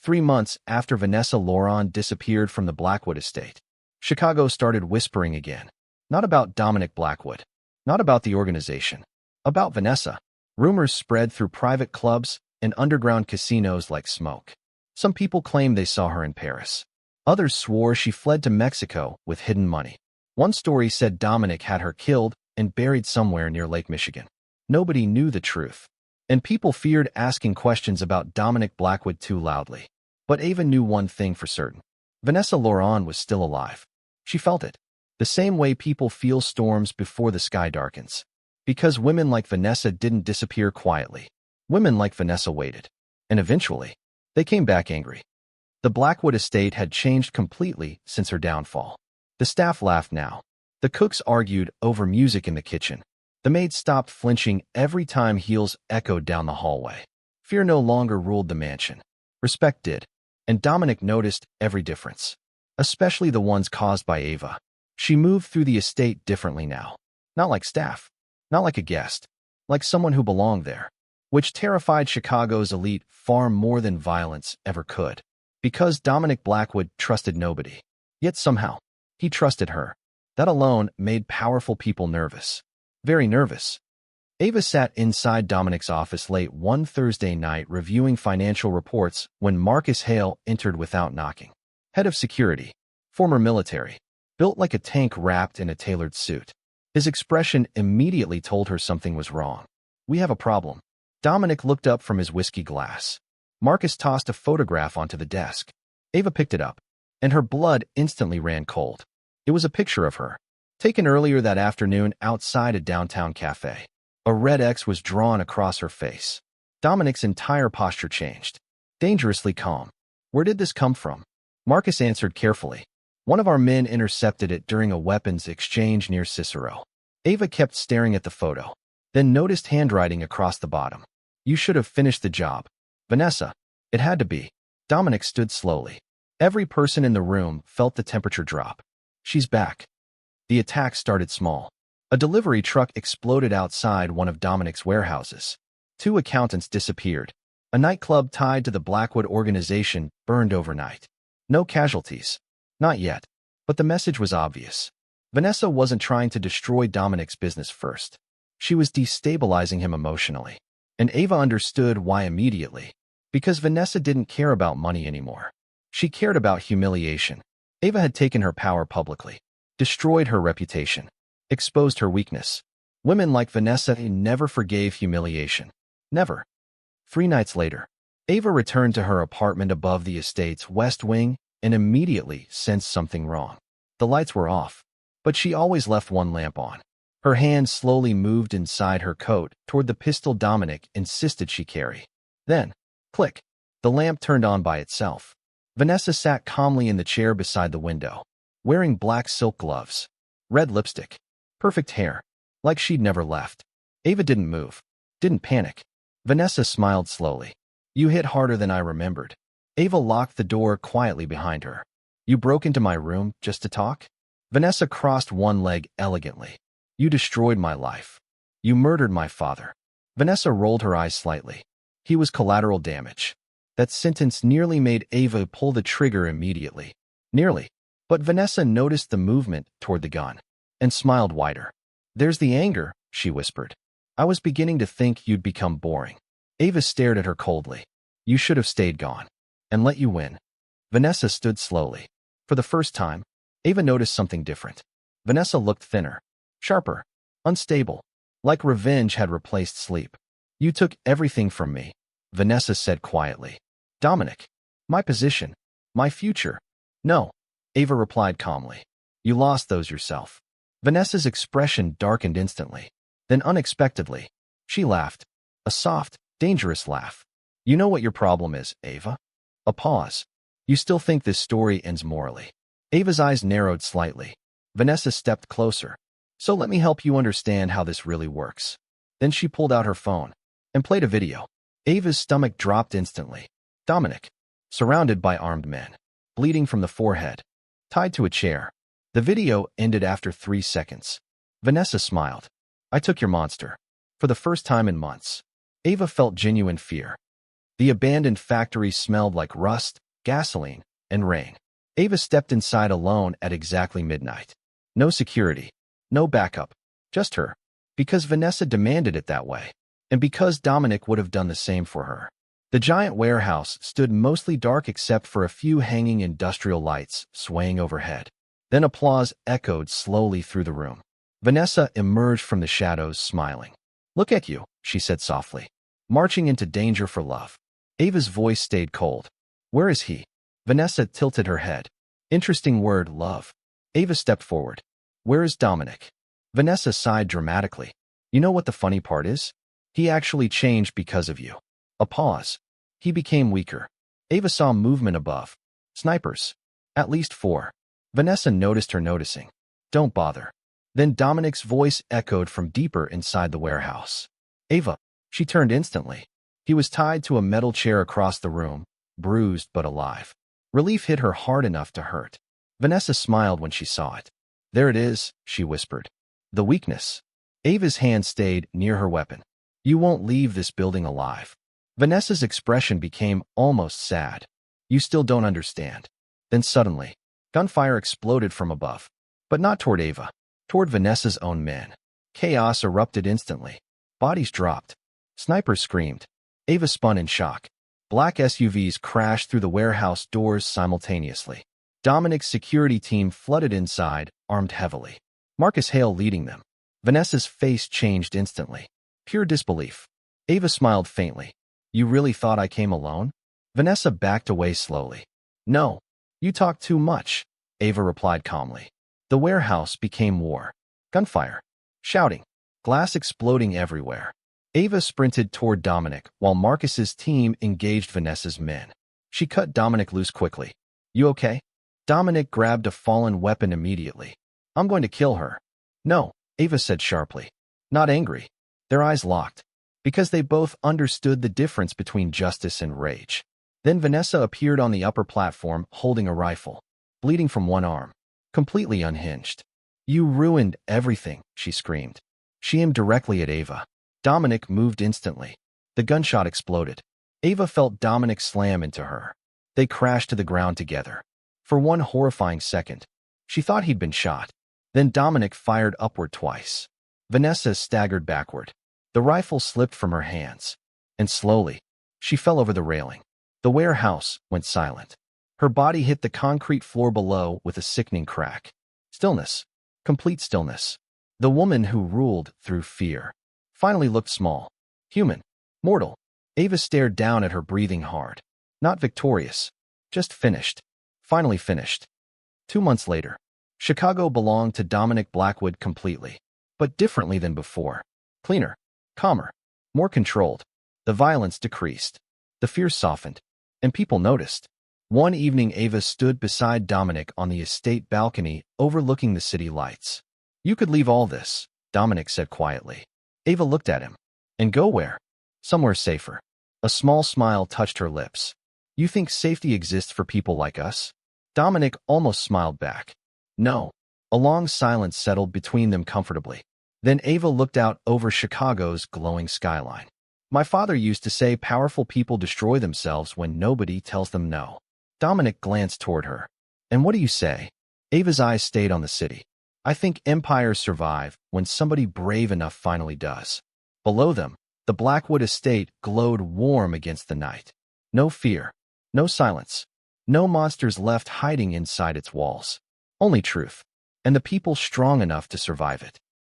3 months after Vanessa Lauron disappeared from the Blackwood estate, Chicago started whispering again. Not about Dominic Blackwood. Not about the organization. About Vanessa. Rumors spread through private clubs and underground casinos like smoke. Some people claimed they saw her in Paris. Others swore she fled to Mexico with hidden money. One story said Dominic had her killed and buried somewhere near Lake Michigan. Nobody knew the truth, and people feared asking questions about Dominic Blackwood too loudly. But Ava knew one thing for certain. Vanessa Lauron was still alive. She felt it. The same way people feel storms before the sky darkens. Because women like Vanessa didn't disappear quietly. Women like Vanessa waited. And eventually, they came back angry. The Blackwood estate had changed completely since her downfall. The staff laughed now. The cooks argued over music in the kitchen. The maids stopped flinching every time heels echoed down the hallway. Fear no longer ruled the mansion. Respect did. And Dominic noticed every difference. Especially the ones caused by Ava. She moved through the estate differently now. Not like staff. Not like a guest. Like someone who belonged there. Which terrified Chicago's elite far more than violence ever could. Because Dominic Blackwood trusted nobody. Yet somehow, he trusted her. That alone made powerful people nervous. Very nervous. Ava sat inside Dominic's office late one Thursday night reviewing financial reports when Marcus Hale entered without knocking. Head of security. Former military. Built like a tank wrapped in a tailored suit. His expression immediately told her something was wrong. We have a problem. Dominic looked up from his whiskey glass. Marcus tossed a photograph onto the desk. Ava picked it up, and her blood instantly ran cold. It was a picture of her, taken earlier that afternoon outside a downtown cafe. A red X was drawn across her face. Dominic's entire posture changed. Dangerously calm. Where did this come from? Marcus answered carefully. One of our men intercepted it during a weapons exchange near Cicero. Ava kept staring at the photo, then noticed handwriting across the bottom. You should have finished the job. Vanessa. It had to be. Dominic stood slowly. Every person in the room felt the temperature drop. She's back. The attack started small. A delivery truck exploded outside one of Dominic's warehouses. 2 accountants disappeared. A nightclub tied to the Blackwood organization burned overnight. No casualties. Not yet. But the message was obvious. Vanessa wasn't trying to destroy Dominic's business first. She was destabilizing him emotionally. And Ava understood why immediately. Because Vanessa didn't care about money anymore. She cared about humiliation. Ava had taken her power publicly. Destroyed her reputation. Exposed her weakness. Women like Vanessa never forgave humiliation. Never. 3 nights later, Ava returned to her apartment above the estate's west wing and immediately sensed something wrong. The lights were off, but she always left one lamp on. Her hand slowly moved inside her coat toward the pistol Dominic insisted she carry. Then, click, the lamp turned on by itself. Vanessa sat calmly in the chair beside the window, wearing black silk gloves, red lipstick, perfect hair, like she'd never left. Ava didn't move, didn't panic. Vanessa smiled slowly. You hit harder than I remembered. Ava locked the door quietly behind her. You broke into my room just to talk? Vanessa crossed one leg elegantly. You destroyed my life. You murdered my father. Vanessa rolled her eyes slightly. He was collateral damage. That sentence nearly made Ava pull the trigger immediately. Nearly. But Vanessa noticed the movement toward the gun and smiled wider. There's the anger, she whispered. I was beginning to think you'd become boring. Ava stared at her coldly. You should have stayed gone. And let you win. Vanessa stood slowly. For the first time, Ava noticed something different. Vanessa looked thinner. Sharper. Unstable. Like revenge had replaced sleep. You took everything from me, Vanessa said quietly. Dominic. My position. My future. No, Ava replied calmly. You lost those yourself. Vanessa's expression darkened instantly. Then unexpectedly, she laughed. A soft, dangerous laugh. You know what your problem is, Ava? A pause. You still think this story ends morally. Ava's eyes narrowed slightly. Vanessa stepped closer. So let me help you understand how this really works. Then she pulled out her phone and played a video. Ava's stomach dropped instantly. Dominic, surrounded by armed men, bleeding from the forehead, tied to a chair. The video ended after 3 seconds. Vanessa smiled. I took your monster. For the first time in months. Ava felt genuine fear. The abandoned factory smelled like rust, gasoline, and rain. Ava stepped inside alone at exactly midnight. No security, no backup, just her. Because Vanessa demanded it that way, and because Dominic would have done the same for her. The giant warehouse stood mostly dark except for a few hanging industrial lights swaying overhead. Then applause echoed slowly through the room. Vanessa emerged from the shadows, smiling. "Look at you," she said softly. "Marching into danger for love." Ava's voice stayed cold. "Where is he?" Vanessa tilted her head. "Interesting word, love." Ava stepped forward. "Where is Dominic?" Vanessa sighed dramatically. "You know what the funny part is? He actually changed because of you." A pause. "He became weaker." Ava saw movement above. "Snipers. At least 4. Vanessa noticed her noticing. "Don't bother." Then Dominic's voice echoed from deeper inside the warehouse. "Ava." She turned instantly. He was tied to a metal chair across the room, bruised but alive. Relief hit her hard enough to hurt. Vanessa smiled when she saw it. "There it is," she whispered. "The weakness." Ava's hand stayed near her weapon. "You won't leave this building alive." Vanessa's expression became almost sad. "You still don't understand." Then suddenly, gunfire exploded from above. But not toward Ava. Toward Vanessa's own men. Chaos erupted instantly. Bodies dropped. Snipers screamed. Ava spun in shock. Black SUVs crashed through the warehouse doors simultaneously. Dominic's security team flooded inside, armed heavily. Marcus Hale leading them. Vanessa's face changed instantly. Pure disbelief. Ava smiled faintly. "You really thought I came alone?" Vanessa backed away slowly. "No. You talk too much," Ava replied calmly. The warehouse became war. Gunfire. Shouting. Glass exploding everywhere. Ava sprinted toward Dominic while Marcus's team engaged Vanessa's men. She cut Dominic loose quickly. "You okay?" Dominic grabbed a fallen weapon immediately. "I'm going to kill her." "No," Ava said sharply. Not angry. Their eyes locked. Because they both understood the difference between justice and rage. Then Vanessa appeared on the upper platform holding a rifle, bleeding from one arm, completely unhinged. "You ruined everything," she screamed. She aimed directly at Ava. Dominic moved instantly. The gunshot exploded. Ava felt Dominic slam into her. They crashed to the ground together. For one horrifying second, she thought he'd been shot. Then Dominic fired upward twice. Vanessa staggered backward. The rifle slipped from her hands. And slowly, she fell over the railing. The warehouse went silent. Her body hit the concrete floor below with a sickening crack. Stillness. Complete stillness. The woman who ruled through fear finally looked small. Human. Mortal. Ava stared down at her, breathing hard. Not victorious. Just finished. Finally finished. 2 months later. Chicago belonged to Dominic Blackwood completely. But differently than before. Cleaner. Calmer. More controlled. The violence decreased. The fear softened. And people noticed. One evening Ava stood beside Dominic on the estate balcony overlooking the city lights. "You could leave all this," Dominic said quietly. Ava looked at him. "And go where?" "Somewhere safer." A small smile touched her lips. "You think safety exists for people like us?" Dominic almost smiled back. "No." A long silence settled between them comfortably. Then Ava looked out over Chicago's glowing skyline. "My father used to say powerful people destroy themselves when nobody tells them no." Dominic glanced toward her. "And what do you say?" Ava's eyes stayed on the city. "I think empires survive when somebody brave enough finally does." Below them, the Blackwood estate glowed warm against the night. No fear. No silence. No monsters left hiding inside its walls. Only truth. And the people strong enough to survive it.